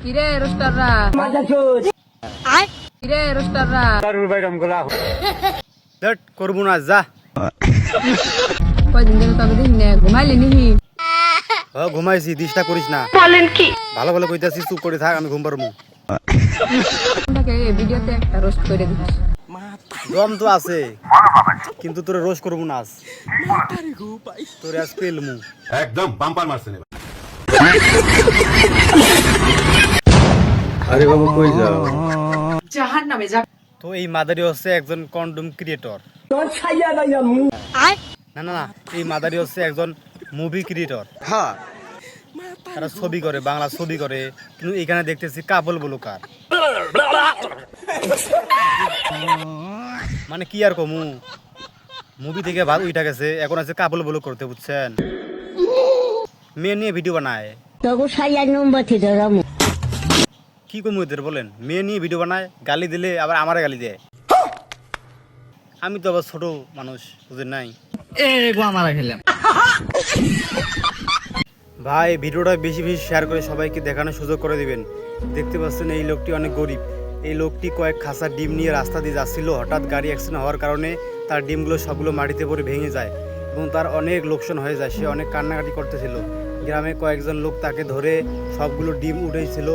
কিরে রোস্টাররা কিরে রোস্টাররা করবো না যা কয়দিন ধরে তবে দেখি না ঘুমাইলি নিহি ঘুমাইছি দিশটা করিস না বলেন কি ভালো ভালো কইতাছিস চুপ করে থাক আমি ঘুম পারবো ভিডিওতে একটা রোস্ট করে দিস দম তো আছে কিন্তু তোরে রোজ করবো না আজ তোরে আজ পেলমু একদম বাম্পার মারছে নে আরে বাবা কই যাও জাহান্নামে যা তো এই মাদারি হচ্ছে একজন কন্ডম ক্রিয়েটর না না না এই মাদারি হচ্ছে একজন মুভি ক্রিয়েটর হ্যাঁ তারা ছবি করে বাংলা ছবি করে কিন্তু এখানে দেখতেছি কাবল বলুকার মানে কি আর কমু মুভি থেকে ভালো উঠা গেছে এখন আছে কাবল বলু করতে বুঝছেন মেয়ে নিয়ে ভিডিও বানায় কি কমু এদের বলেন মেয়ে নিয়ে ভিডিও বানায় গালি দিলে আবার আমারে গালি দেয় আমি তো আবার ছোট মানুষ বুঝেন নাই ভাই ভিডিওটা বেশি বেশি শেয়ার করে সবাইকে দেখানোর সুযোগ করে দিবেন দেখতে পাচ্ছেন এই লোকটি অনেক গরিব এই লোকটি কয়েক খাসা ডিম নিয়ে রাস্তা দিয়ে যাচ্ছিল হঠাৎ গাড়ি অ্যাক্সিডেন্ট হওয়ার কারণে তার ডিমগুলো সবগুলো মাটিতে পড়ে ভেঙে যায় এবং তার অনেক লোকসান হয়ে যায় সে অনেক কান্নাকাটি করতেছিল গ্রামে কয়েকজন লোক তাকে ধরে সবগুলো ডিম উঠেছিল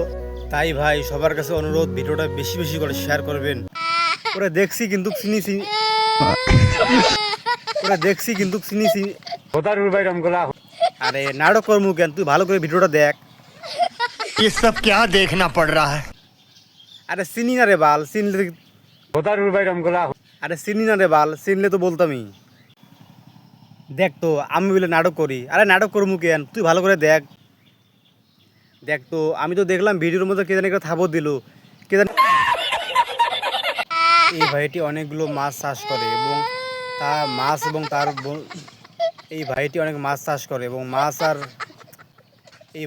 তাই ভাই সবার কাছে অনুরোধ ভিডিওটা বেশি বেশি করে শেয়ার করবেন ওরা দেখছি কিন্তু চিনি আরে নাটক কর্ম কেন তুই ভালো করে ভিডিওটা দেখ ये सब क्या देखना पड़ रहा है আরে চিনি না রে বাল চিনলে আরে চিনি না রে বাল চিনলে তো বলতামই দেখ তো আমি বলে নাটক করি আরে নাটক করবো কেন তুই ভালো করে দেখ দেখ তো আমি তো দেখলাম ভিডিওর মধ্যে কে জানি একটা থাবর দিল কে জানি এই ভাইটি অনেকগুলো মাছ চাষ করে এবং তার মাছ এবং তার এই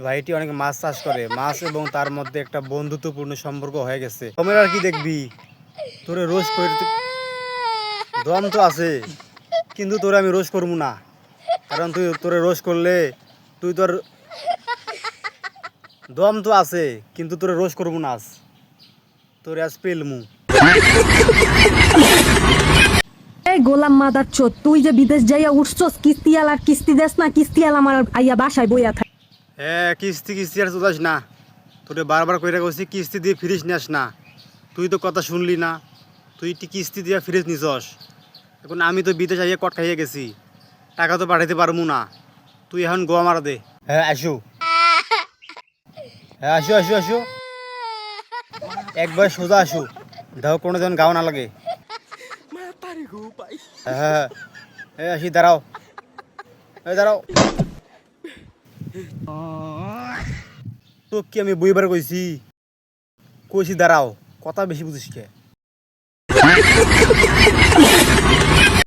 ভাইটি অনেক মাছ চাষ করে এবং মাছ এবং তার মধ্যে একটা বন্ধুত্বপূর্ণ সম্পর্ক হয়ে গেছে তোমরা আর কি দেখবি তোরে রোজ করতে দম তো আছে কিন্তু তোরে আমি রোজ করবো না কারণ তোরে রোজ করলে তুই তোর দম তো আছে কিন্তু তোরে রোজ করবো না আজ তোরে আজ পেলমু এই গোলাম মাদার চোদ তুই যে বিদেশ যাইয়া উঠছস কিস্তিয়াল আর কিস্তি দেস না কিস্তিয়াল আমার আইয়া বাসায় বইয়া থাকে হ্যাঁ কিস্তি আর চোদাস না তোরে বারবার কইরা কইছি কিস্তি দিয়ে ফিরিস নিস না তুই তো কথা শুনলি না তুই কিস্তি দিয়ে ফিরিস নিছস এখন আমি তো বিদেশ আইয়া কট খাইয়ে গেছি টাকা তো পাঠাইতে পারবো না তুই এখন গোয়া মারা দে হ্যাঁ আসো একবার সোজা আসো দাও কোনো যেন গাও না লাগে হ্যাঁ আসি দাঁড়াও তো কি আমি বইবার কইছি দাঁড়াও কথা বেশি বুঝিস কে